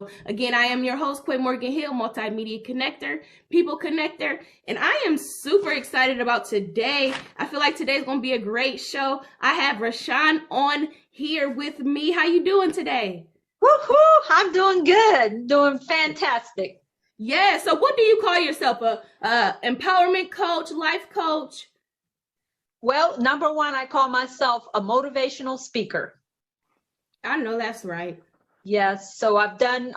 So again, I am your host, Quia Morgan Hill, multimedia connector, people connector, and I am super excited about today. I feel like today's going to be a great show. I have Rishan on here with me. How you doing today? Woohoo! I'm doing good. Doing fantastic. Yeah. So what do you call yourself? A empowerment coach, life coach? Well, number one, I call myself a motivational speaker. I know that's right. Yes, so I've done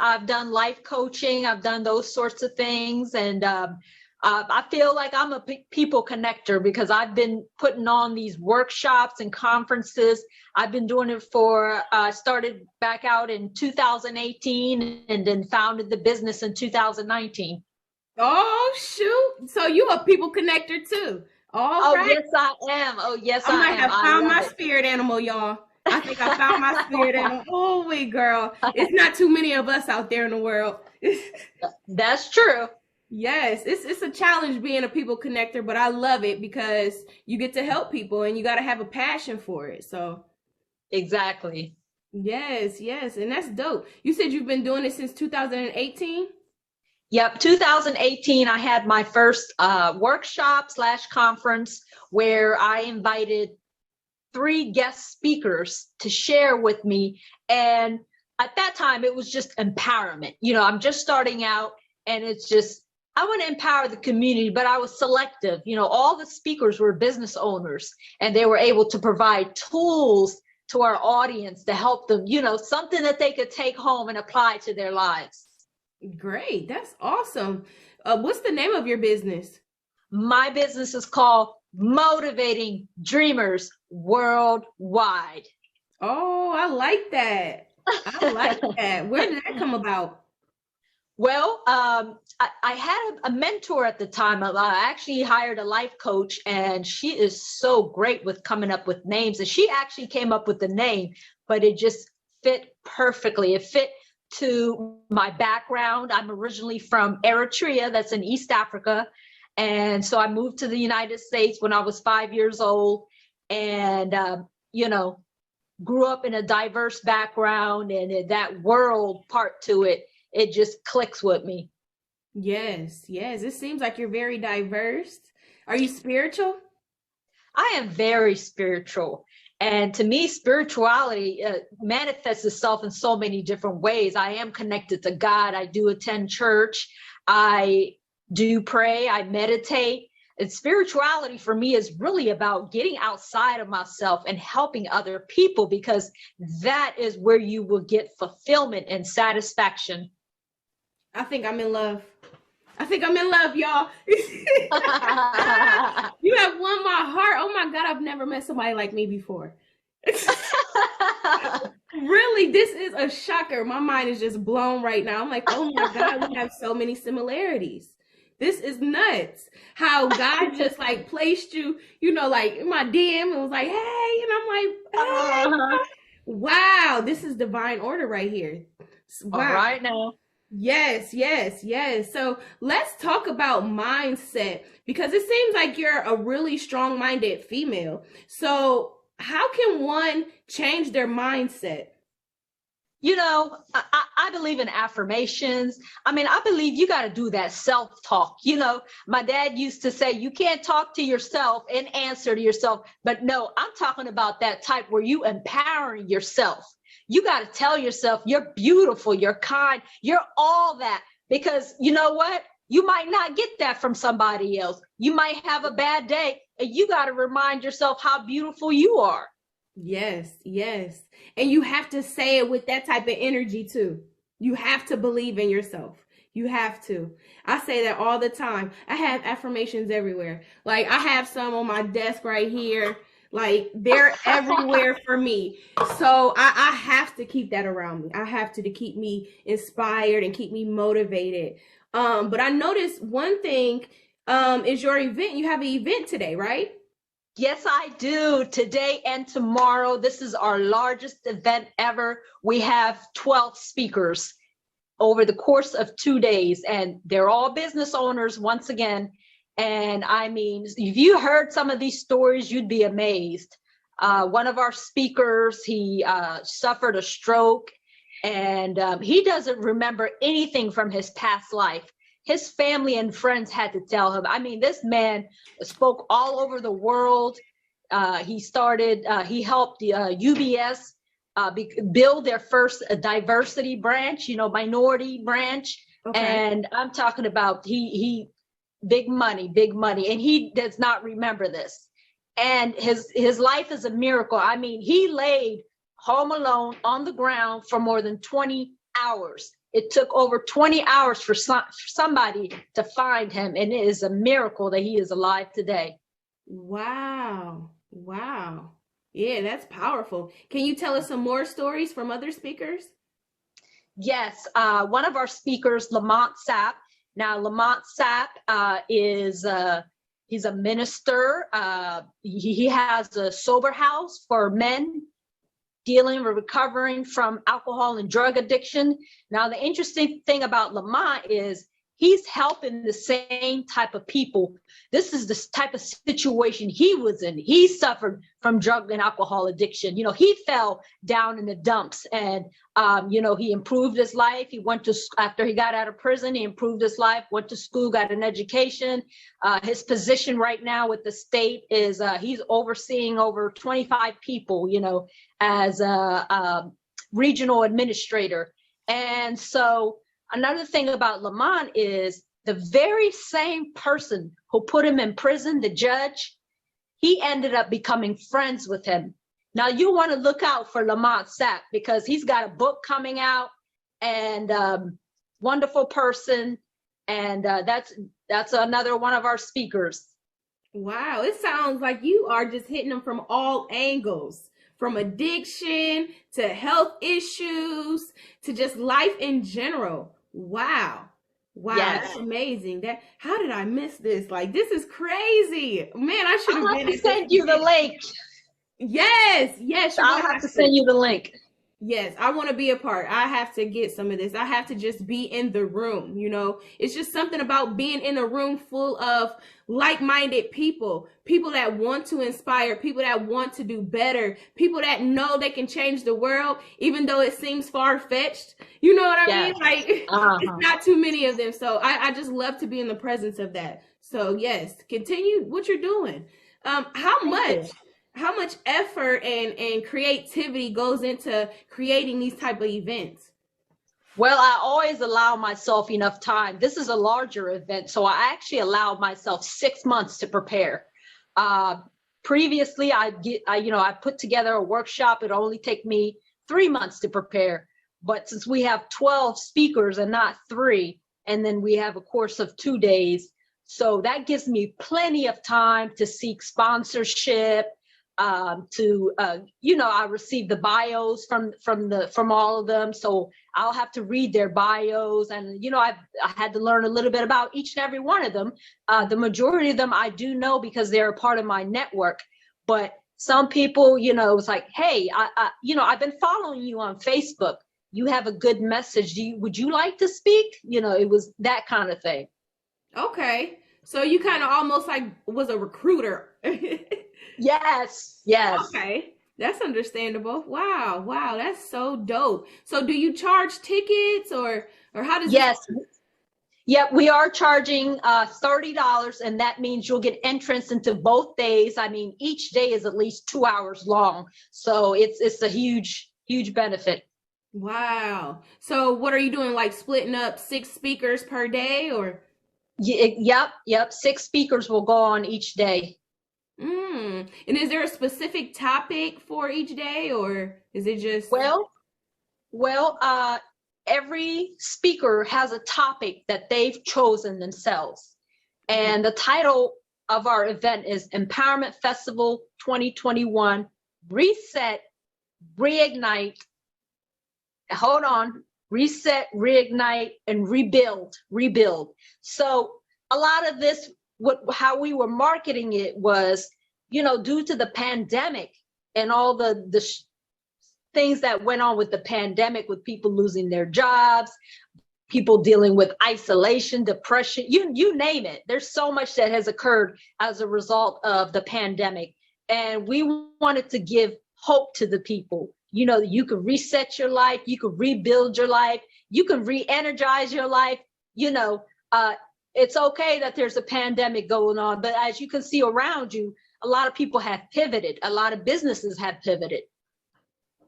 life coaching. I've done those sorts of things, and I feel like I'm a people connector because I've been putting on these workshops and conferences. I've been doing it for started back out in 2018, and then founded the business in 2019. Oh shoot! So you a people connector too? All Oh right. yes, I am. Oh yes, I I might am. have I found love my it. spirit animal, y'all. I think I found my spirit animal. Oh, wait, girl. It's not too many of us out there in the world. That's true. Yes, it's a challenge being a people connector, but I love it because you get to help people and you got to have a passion for it. So, Exactly. yes, yes, and that's dope. You said you've been doing it since 2018? Yep, 2018, I had my first workshop slash conference where I invited three guest speakers to share with me. And at that time, it was just empowerment. I'm just starting out, and it's just, I want to empower the community, but I was selective. All the speakers were business owners, and they were able to provide tools to our audience to help them, something that they could take home and apply to their lives. Great. That's awesome. What's the name of your business? My business is called Motivating Dreamers Worldwide. Oh, I like that. I like that. Where did that come about? Well, I had a mentor at the time. I actually hired a life coach, and she is so great with coming up with names. And she actually came up with the name, but it just fit perfectly. It fit to my background. I'm originally from Eritrea, that's in East Africa. And so I moved to the United States when I was 5 years old, and, you know, grew up in a diverse background, and that world part to it, it just clicks with me. Yes, yes. It seems like you're very diverse. Are you spiritual? I am very spiritual. And to me, spirituality manifests itself in so many different ways. I am connected to God. I do attend church. I do pray. I meditate. And spirituality for me is really about getting outside of myself and helping other people, because that is where you will get fulfillment and satisfaction. I think I'm in love. I think I'm in love, y'all. You have won my heart. Oh my God, I've never met somebody like me before. Really, this is a shocker. My mind is just blown right now. I'm like, oh my God, we have so many similarities. This is nuts. How God just like placed you, like in my DM and was like, hey, and I'm like, hey, Uh-huh. wow, this is divine order right here. All Wow. right now. Yes, yes, yes. So let's talk about mindset because it seems like you're a really strong minded female. So, how can one change their mindset? I believe in affirmations. I mean, I believe you got to do that self-talk. My dad used to say, you can't talk to yourself and answer to yourself. But no, I'm talking about that type where you empowering yourself. You got to tell yourself you're beautiful, you're kind, you're all that. Because you know what? You might not get that from somebody else. You might have a bad day, and you got to remind yourself how beautiful you are. Yes, yes. And you have to say it with that type of energy too. You have to believe in yourself. You have to. I say that all the time. I have affirmations everywhere. Like I have some on my desk right here. Like they're everywhere for me. So I have to keep that around me. I have to keep me inspired and keep me motivated. But I noticed one thing is your event. You have an event today, right? Yes, I do. Today and tomorrow. This is our largest event ever. We have 12 speakers over the course of 2 days, and they're all business owners once again. And I mean, if you heard some of these stories, you'd be amazed. One of our speakers, he suffered a stroke. And he doesn't remember anything from his past life. His family and friends had to tell him. I mean, this man spoke all over the world. He helped the UBS build their first diversity branch, minority branch. Okay. And I'm talking about he big money, and he does not remember this. And his life is a miracle. I mean, he laid home alone on the ground for more than 20 hours. It took over 20 hours for somebody to find him, and it is a miracle that he is alive today. Wow. Yeah, that's powerful. Can you tell us some more stories from other speakers? Yes, one of our speakers, Lamont Sapp. Now, Lamont Sapp he's a minister. He has a sober house for men dealing or recovering from alcohol and drug addiction. Now, the interesting thing about Lamont is he's helping the same type of people. This is the type of situation he was in. He suffered from drug and alcohol addiction. He fell down in the dumps, and he improved his life. He went to, after he got out of prison, he improved his life, went to school, got an education. His position right now with the state is he's overseeing over 25 people, as a regional administrator. And so another thing about Lamont is the very same person who put him in prison, the judge, he ended up becoming friends with him. Now, you want to look out for Lamont Sapp because he's got a book coming out, and wonderful person. And that's another one of our speakers. Wow, it sounds like you are just hitting them from all angles, from addiction to health issues to just life in general. Wow. Yes. That's amazing. How did I miss this? Like, this is crazy. Man, I should have been. I'll send you the link. Yes. I'll have to send you the link. Yes, I want to be a part. I have to get some of this. I have to just be in the room, It's just something about being in a room full of like-minded people that want to inspire, people that want to do better, people that know they can change the world, even though it seems far-fetched. You know what I mean? Like, It's not too many of them. So I just love to be in the presence of that. So yes, continue what you're doing. How much effort and creativity goes into creating these type of events? Well, I always allow myself enough time. This is a larger event, so I actually allowed myself 6 months to prepare. Previously, I put together a workshop. It only take me 3 months to prepare. But since we have 12 speakers and not 3, and then we have a course of 2 days, so that gives me plenty of time to seek sponsorship. I received the bios from all of them, so I'll have to read their bios, and I had to learn a little bit about each and every one of them. The majority of them I do know because they're a part of my network, but some people, it's like, hey, I've been following you on Facebook. You have a good message. Would you like to speak? It was that kind of thing. Okay, so you kind of almost like was a recruiter. Yes. Okay, that's understandable. Wow, that's so dope. So do you charge tickets or how does Yes. Yep, we are charging $30, and that means you'll get entrance into both days. I mean, each day is at least 2 hours long, so it's a huge benefit. Wow. So what are you doing, like splitting up 6 speakers per day, or? Yep. 6 speakers will go on each day. And is there a specific topic for each day, or is it just? Well, every speaker has a topic that they've chosen themselves. And the title of our event is Empowerment Festival 2021, Reset, Reignite. Hold on. Reset, reignite, and rebuild. So a lot of this, how we were marketing it was, due to the pandemic and all the things that went on with the pandemic, with people losing their jobs, people dealing with isolation, depression, you name it. There's so much that has occurred as a result of the pandemic. And we wanted to give hope to the people. You know, you can reset your life, you can rebuild your life, you can re-energize your life. You know, it's okay that there's a pandemic going on, but as you can see around you, a lot of people have pivoted. A lot of businesses have pivoted.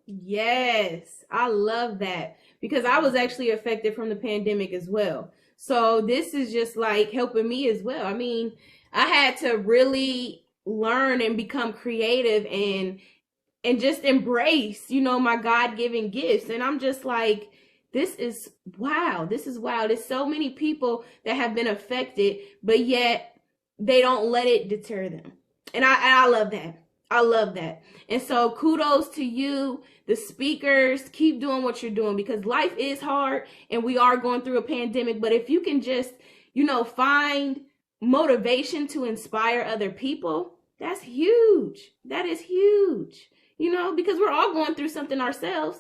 Yes, I love that because I was actually affected from the pandemic as well. So this is just like helping me as well. I mean, I had to really learn and become creative and just embrace, my God-given gifts. And I'm just like, this is wow. This is wow. There's so many people that have been affected, but yet they don't let it deter them. And I love that. I love that. And so kudos to you, the speakers. Keep doing what you're doing because life is hard and we are going through a pandemic. But if you can just, find motivation to inspire other people, that's huge. That is huge. Because we're all going through something ourselves.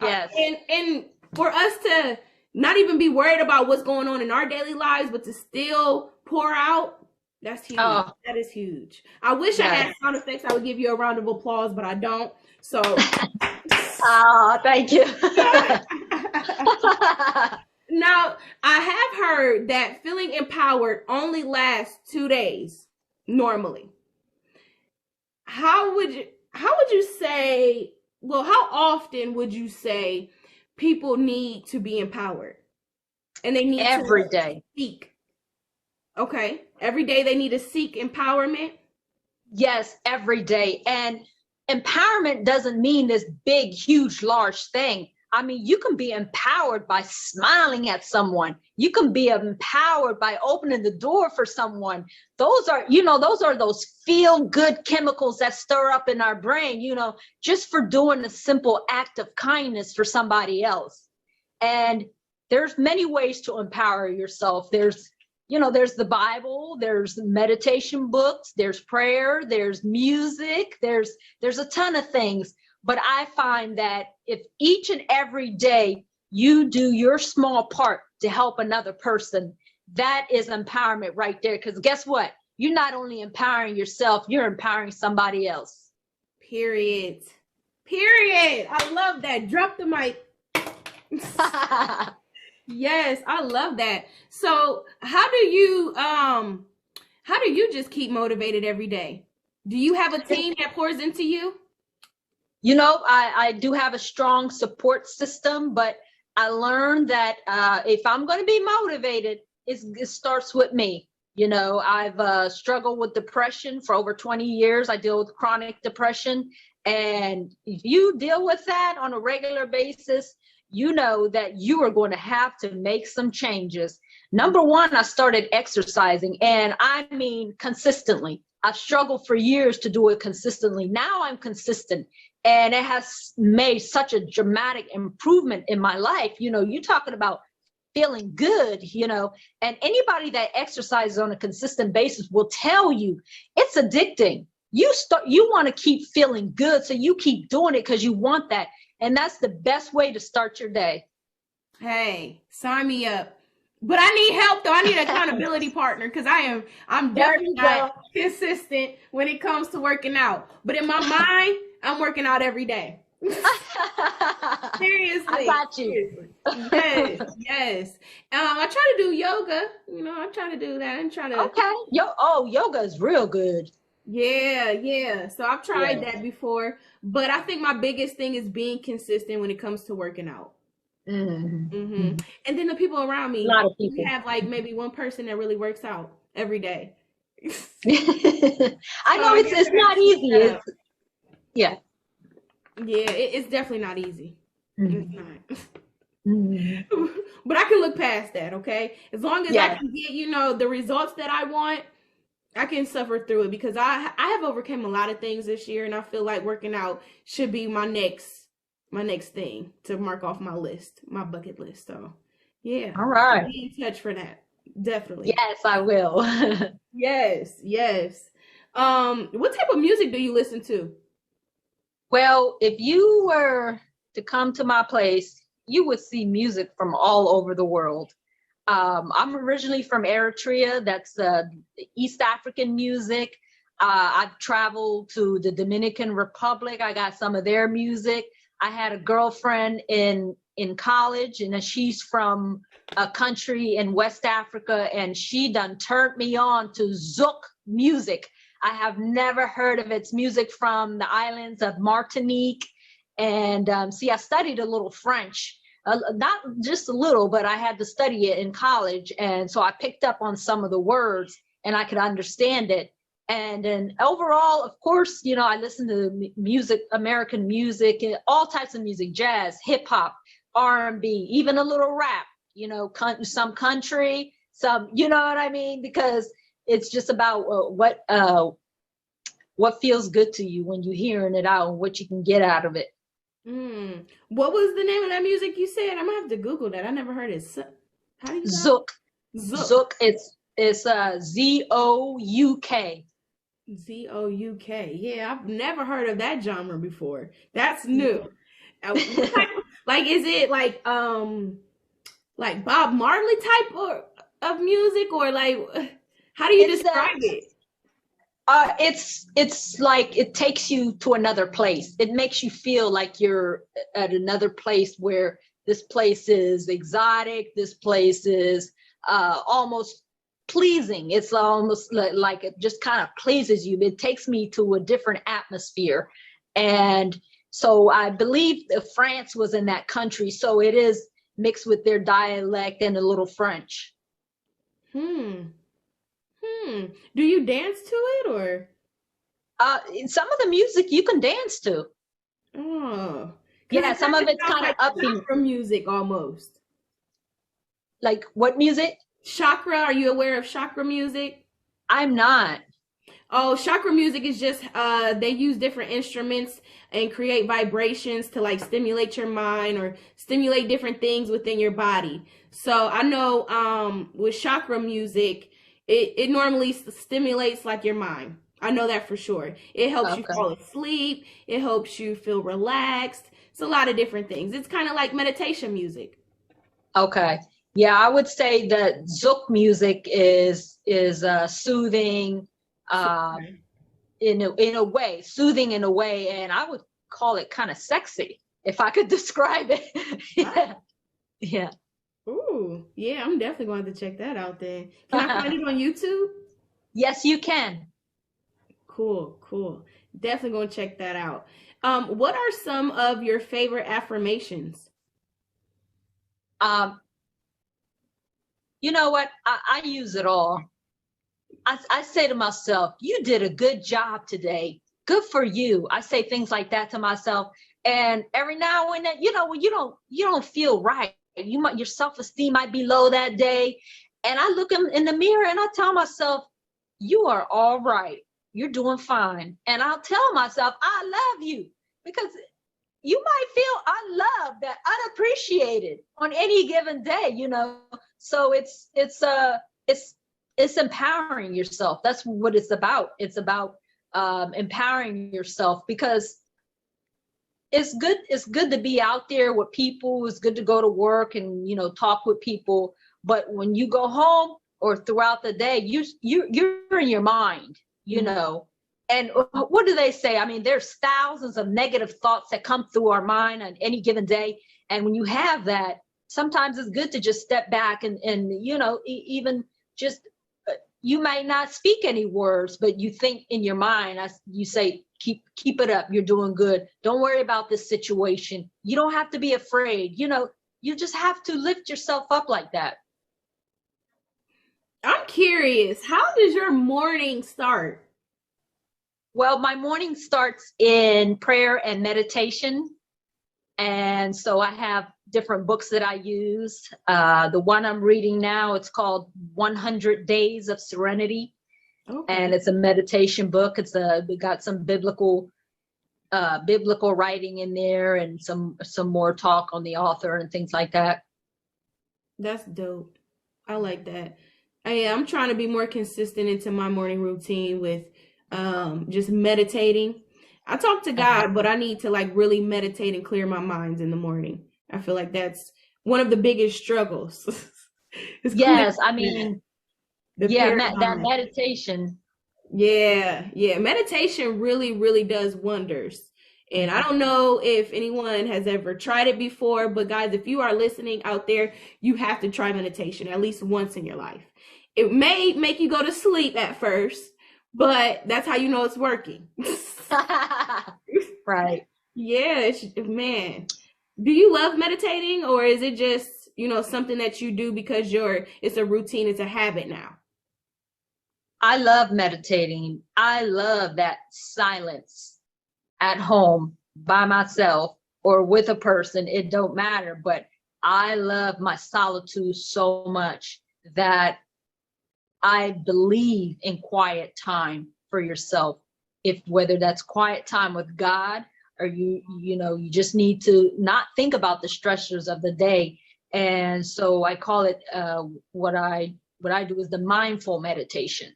Yes. And for us to not even be worried about what's going on in our daily lives, but to still pour out, that's huge. Oh. That is huge. I wish I had sound effects. I would give you a round of applause, but I don't. So. Thank you. Now, I have heard that feeling empowered only lasts 2 days normally. How would you say, how often would you say people need to be empowered? And they need every to day. Seek. Okay. Every day they need to seek empowerment? Yes, every day. And empowerment doesn't mean this big, huge, large thing. I mean, you can be empowered by smiling at someone. You can be empowered by opening the door for someone. Those are those feel good chemicals that stir up in our brain, just for doing a simple act of kindness for somebody else. And there's many ways to empower yourself. There's the Bible, there's meditation books, there's prayer, there's music, there's a ton of things. But I find that if each and every day you do your small part to help another person, that is empowerment right there. Because guess what? You're not only empowering yourself, you're empowering somebody else. Period. I love that. Drop the mic. Yes, I love that. So how do you just keep motivated every day? Do you have a team that pours into you? I do have a strong support system, but I learned that if I'm going to be motivated, it starts with me. I've struggled with depression for over 20 years. I deal with chronic depression. And if you deal with that on a regular basis, you know that you are going to have to make some changes. Number one, I started exercising, and I mean consistently. I've struggled for years to do it consistently. Now I'm consistent. And it has made such a dramatic improvement in my life. You're talking about feeling good, and anybody that exercises on a consistent basis will tell you it's addicting. You want to keep feeling good. So you keep doing it because you want that. And that's the best way to start your day. Hey, sign me up. But I need help though. I need an accountability partner because I'm definitely not consistent when it comes to working out. But in my mind, I'm working out every day. Seriously. I got you. Yes. I try to do yoga. I try to do that and try to. Okay. Yoga is real good. Yeah. So I've tried that before, but I think my biggest thing is being consistent when it comes to working out. Mm-hmm. And then the people around me, a lot of people. We have like maybe one person that really works out every day. I know it's not easy. It's definitely not easy. Mm-hmm. It's not. Mm-hmm. But I can look past that, okay? As long as I can get, the results that I want, I can suffer through it because I have overcome a lot of things this year, and I feel like working out should be my next thing to mark off my list, my bucket list. So, yeah. All right. Be in touch for that. Definitely. Yes, I will. Yes. What type of music do you listen to? Well, if you were to come to my place, you would see music from all over the world. I'm originally from Eritrea. That's East African music. I've traveled to the Dominican Republic. I got some of their music. I had a girlfriend in college, and she's from a country in West Africa, and she done turned me on to Zouk music. I have never heard of its music from the islands of Martinique. And see, I studied a little French, not just a little, but I had to study it in college. And so I picked up on some of the words and I could understand it. And then overall, of course, you know, I listen to music, American music, and all types of music, jazz, hip hop, R&B, even a little rap, you know, some country, some, you know what I mean? Because it's just about what feels good to you when you're hearing it out and what you can get out of it. What was the name of that music you said? I'm gonna have to Google that. I never heard it. How do you Zouk. Zouk. It's Zouk. Zouk. Yeah, I've never heard of that genre before. That's new. Like, is it like Bob Marley type of music, or like how do you describe it? It's like it takes you to another place. It makes you feel like you're at another place where this place is exotic. This place is almost pleasing. It's almost like it just kind of pleases you. It takes me to a different atmosphere. And so I believe France was in that country. So it is mixed with their dialect and a little French. Do you dance to it, or? Some of the music you can dance to. Oh. Yeah, some of it's kind of upbeat. Chakra music almost. Like what music? Chakra. Are you aware of chakra music? I'm not. Oh, chakra music is just they use different instruments and create vibrations to like stimulate your mind or stimulate different things within your body. So I know with chakra music, it normally stimulates like your mind. I know that for sure. It helps you fall asleep. It helps you feel relaxed. It's a lot of different things. It's kind of like meditation music. Okay. Yeah, I would say that Zouk music is soothing in a way, soothing in a way, and I would call it kind of sexy if I could describe it. Yeah. Yeah. Ooh, yeah, I'm definitely going to check that out then. Can I find it on YouTube? Yes, you can. Cool. Definitely going to check that out. What are some of your favorite affirmations? You know what? I use it all. I say to myself, you did a good job today. Good for you. I say things like that to myself. And every now and then, you know, when you don't feel right, your self-esteem might be low that day. And I look in the mirror and I tell myself, you are all right. You're doing fine. And I'll tell myself, I love you, because you might feel unloved, that unappreciated on any given day, you know. So it's empowering yourself. That's what it's about. It's about empowering yourself, because it's good to be out there with people. It's good to go to work and, you know, talk with people. But when you go home or throughout the day, you're in your mind, you know. And what do they say? I mean, there's thousands of negative thoughts that come through our mind on any given day. And when you have that, sometimes it's good to just step back and you know, even just, you might not speak any words, but you think in your mind, you say, keep it up. You're doing good. Don't worry about this situation. You don't have to be afraid. You know, you just have to lift yourself up like that. I'm curious, how does your morning start? Well, my morning starts in prayer and meditation. And so I have different books that I use. The one I'm reading now, it's called 100 Days of Serenity. Okay. And it's a meditation book. We got some biblical writing in there, and some more talk on the author and things like that. That's dope. I like that. I'm trying to be more consistent into my morning routine with just meditating. I talk to God, but I need to like really meditate and clear my mind in the morning. I feel like that's one of the biggest struggles. Yes, I mean, that meditation. Yeah. Meditation really, really does wonders. And I don't know if anyone has ever tried it before, but guys, if you are listening out there, you have to try meditation at least once in your life. It may make you go to sleep at first, but that's how you know it's working. Right. Yeah, man. Do you love meditating, or is it just, something that you do because it's a routine, it's a habit now? I love meditating. I love that silence at home by myself or with a person. It don't matter, but I love my solitude so much that I believe in quiet time for yourself. If whether that's quiet time with God, or you just need to not think about the stressors of the day. And so I call it what I do is the mindful meditation.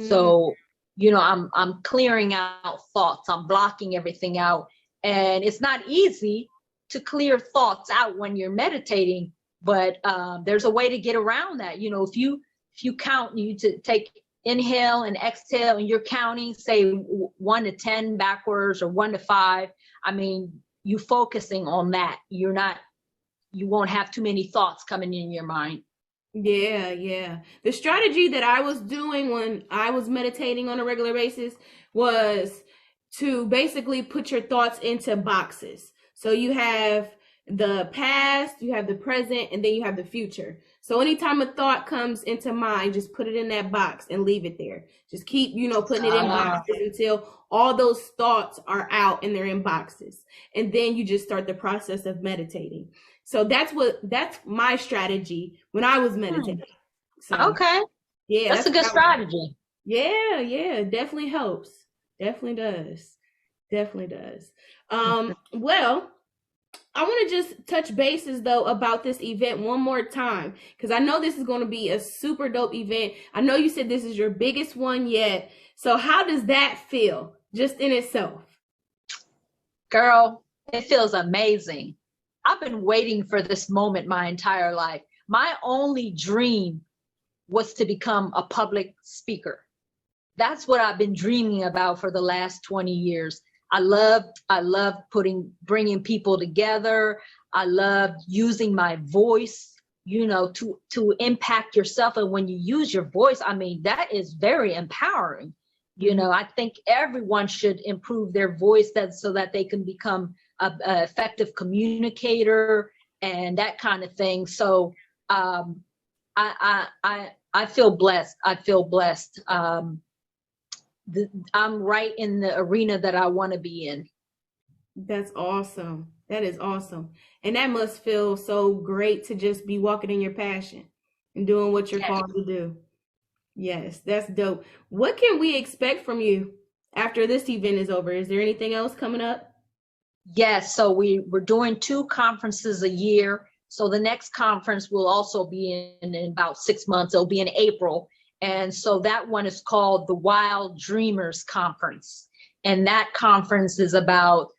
So, I'm clearing out thoughts. I'm blocking everything out. And it's not easy to clear thoughts out when you're meditating, but there's a way to get around that. If you count, you to take inhale and exhale, and you're counting, say 1 to 10 backwards or 1 to 5. I mean, you focusing on that. You won't have too many thoughts coming in your mind. Yeah. The strategy that I was doing when I was meditating on a regular basis was to basically put your thoughts into boxes. So you have the past, you have the present, and then you have the future. So anytime a thought comes into mind, just put it in that box and leave it there. Just keep, putting it in boxes until all those thoughts are out and they're in boxes. And then you just start the process of meditating. So that's my strategy when I was meditating. So, okay. Yeah, that's a good strategy. Yeah, definitely helps. Definitely does. Well, I want to just touch bases though about this event one more time, because I know this is going to be a super dope event. I know you said this is your biggest one yet. So how does that feel just in itself? Girl, it feels amazing. I've been waiting for this moment my entire life. My only dream was to become a public speaker. That's what I've been dreaming about for the last 20 years. I love bringing people together. I love using my voice, to impact yourself. And when you use your voice, I mean, that is very empowering. I think everyone should improve their voice so that they can become a effective communicator and that kind of thing. So I feel blessed. I'm right in the arena that I want to be in. That's awesome. That is awesome. And that must feel so great to just be walking in your passion and doing what you're called to do. Yes, that's dope. What can we expect from you after this event is over? Is there anything else coming up? Yes, so we're doing 2 conferences a year. So the next conference will also be in about 6 months. It'll be in April. And so that one is called the Wild Dreamers Conference. And that conference is about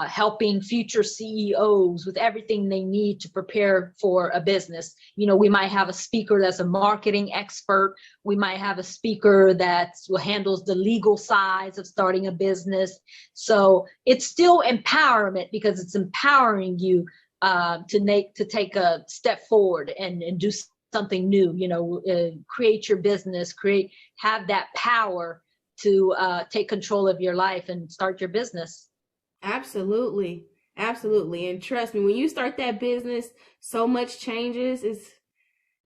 helping future CEOs with everything they need to prepare for a business. We might have a speaker that's a marketing expert. We might have a speaker that handles the legal sides of starting a business. So it's still empowerment, because it's empowering you to take a step forward and do something new, create your business, have that power to take control of your life and start your business. Absolutely. And trust me, when you start that business, so much changes.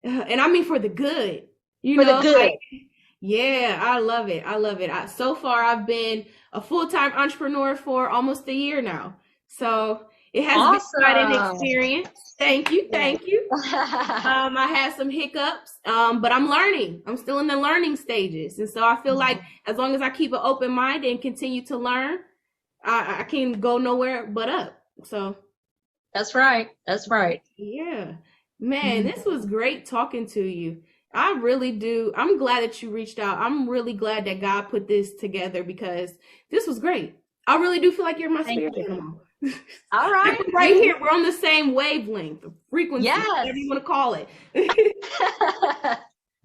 And I mean for the good, the good. Yeah, I love it. So far, I've been a full-time entrepreneur for almost a year now. So it has been quite an experience. Thank you. I had some hiccups, but I'm learning. I'm still in the learning stages. And so I feel like as long as I keep an open mind and continue to learn, I can go nowhere but up. So that's right. Yeah, man, this was great talking to you. I really do. I'm glad that you reached out. I'm really glad that God put this together, because this was great. I really do feel like you're my spirit animal. All right. Right here. We're on the same wavelength, frequency, whatever you want to call it.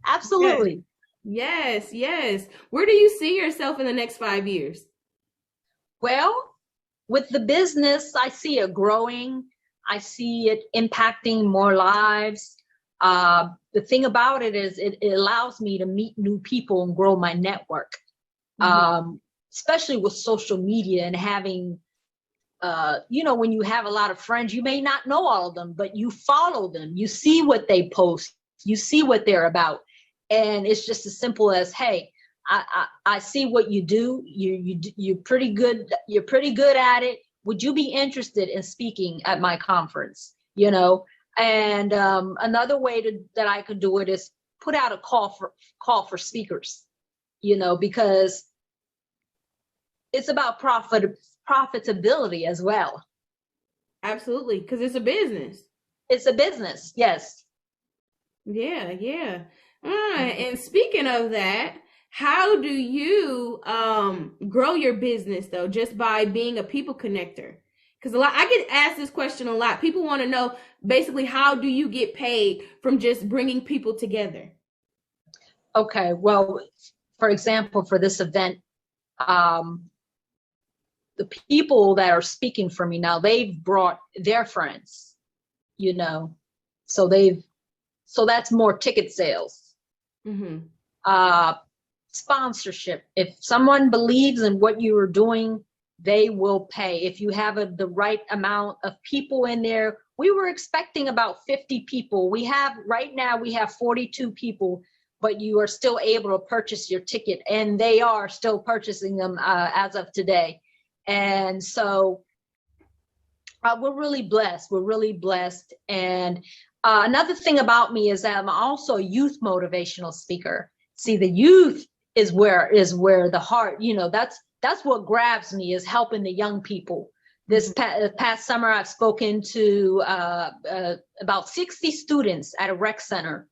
Absolutely. Yes. Where do you see yourself in the next 5 years? Well, with the business, I see it growing. I see it impacting more lives. The thing about it is it allows me to meet new people and grow my network, especially with social media and having, when you have a lot of friends, you may not know all of them, but you follow them. You see what they post. You see what they're about. And it's just as simple as, hey, I see what you do. You're pretty good. You're pretty good at it. Would you be interested in speaking at my conference? And another way that I could do it is put out a call for speakers. Because it's about profitability as well. Absolutely, because it's a business. It's a business, yes. Yeah. All right. And speaking of that, how do you grow your business though, just by being a people connector? Because I get asked this question a lot. People want to know basically, how do you get paid from just bringing people together? Okay, well, for example, for this event, the people that are speaking for me now, they've brought their friends, so that's more ticket sales. Sponsorship. If someone believes in what you are doing, they will pay. If you have the right amount of people in there, we were expecting about 50 people. Right now we have 42 people, but you are still able to purchase your ticket, and they are still purchasing them as of today. And so we're really blessed. And another thing about me is that I'm also a youth motivational speaker. See, the youth is where the heart, that's what grabs me, is helping the young people. This past summer, I've spoken to about 60 students at a rec center.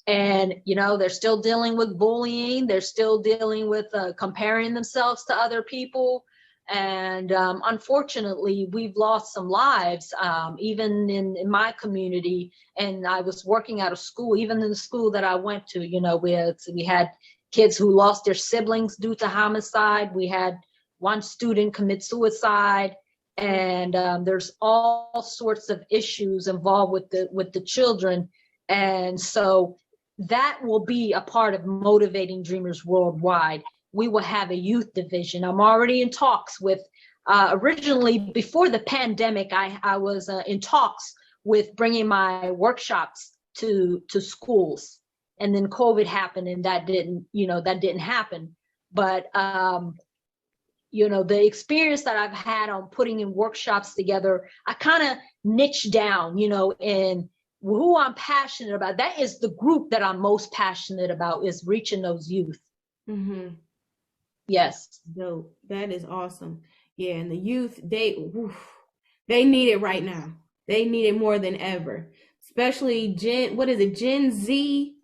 And, they're still dealing with bullying. They're still dealing with comparing themselves to other people. And unfortunately, we've lost some lives, even in my community. And I was working out of school, even in the school that I went to, we had kids who lost their siblings due to homicide. We had one student commit suicide. And there's all sorts of issues involved with the children. And so that will be a part of Motivating Dreamers Worldwide. We will have a youth division. I'm already in talks with, originally before the pandemic, I was in talks with bringing my workshops to schools, and then COVID happened, and that didn't happen. But the experience that I've had on putting in workshops together, I kind of niche down, in who I'm passionate about. That is the group that I'm most passionate about, is reaching those youth. Yes. Dope. That is awesome. Yeah, and the youth, they need it right now. They need it more than ever. Especially Gen Z,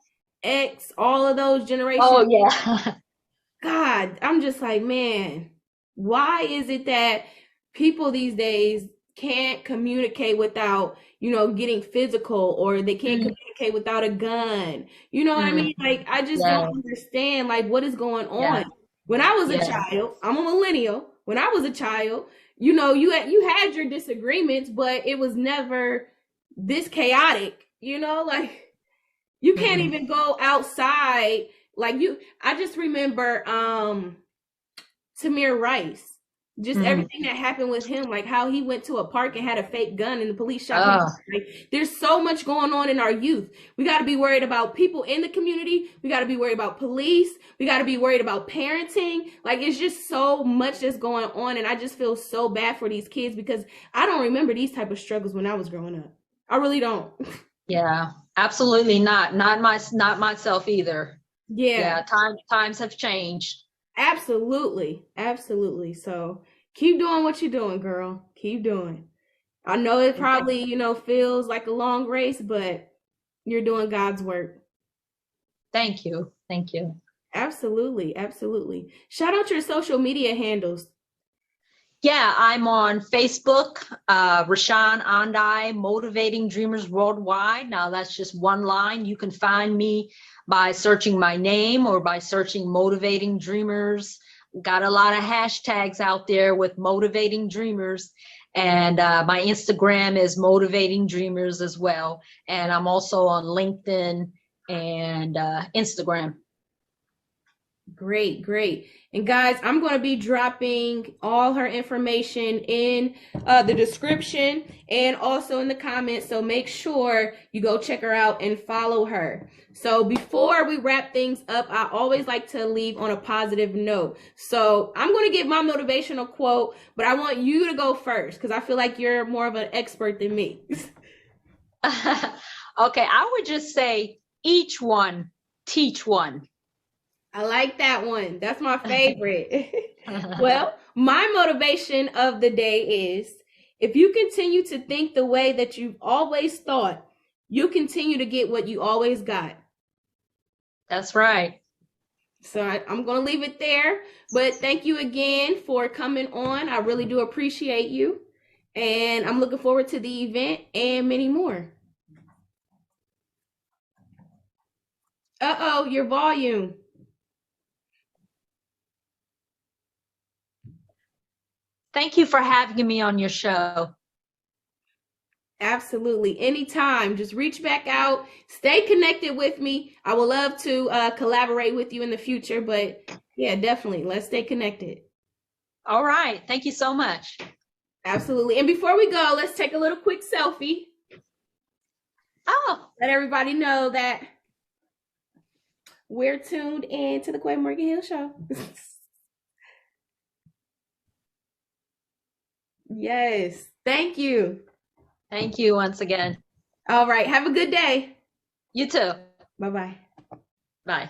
X, all of those generations. Oh yeah. God, I'm just like, man, why is it that people these days can't communicate without, getting physical, or they can't communicate without a gun? You know what I mean? Like, I just don't understand, like, what is going on? Yeah. When I was a child, I'm a millennial. When I was a child, you had your disagreements, but it was never this chaotic, like, you can't even go outside. Like, I just remember Tamir Rice, just everything that happened with him, like how he went to a park and had a fake gun and the police shot him. Like, there's so much going on in our youth. We got to be worried about people in the community. We got to be worried about police. We got to be worried about parenting. Like, it's just so much that's going on. And I just feel so bad for these kids, because I don't remember these type of struggles when I was growing up. I really don't. Yeah, absolutely not. Not myself either. Yeah. Times have changed. Absolutely. So keep doing what you're doing, girl. Keep doing. I know it probably, feels like a long race, but you're doing God's work. Thank you. Absolutely. Shout out your social media handles. Yeah, I'm on Facebook, Rishan Andai, Motivating Dreamers Worldwide. Now that's just one line. You can find me by searching my name or by searching Motivating Dreamers got a lot of hashtags out there with motivating dreamers. And my Instagram is motivating dreamers as well. And I'm also on LinkedIn and Instagram. Great, great. And guys, I'm going to be dropping all her information in the description and also in the comments. So make sure you go check her out and follow her. So before we wrap things up, I always like to leave on a positive note. So I'm going to give my motivational quote, but I want you to go first because I feel like you're more of an expert than me. Okay, I would just say each one, teach one. I like that one. That's my favorite. Well, my motivation of the day is if you continue to think the way that you've always thought, you continue to get what you always got. That's right. So I'm going to leave it there. But thank you again for coming on. I really do appreciate you. And I'm looking forward to the event and many more. Uh-oh, your volume. Thank you for having me on your show. Absolutely. Anytime. Just reach back out. Stay connected with me. I would love to collaborate with you in the future. But yeah, definitely. Let's stay connected. All right. Thank you so much. Absolutely. And before we go, let's take a little quick selfie. Oh. Let everybody know that we're tuned in to the Quia Morgan Hill Show. Yes. Thank you. Thank you once again. All right. Have a good day. You too. Bye-bye. Bye.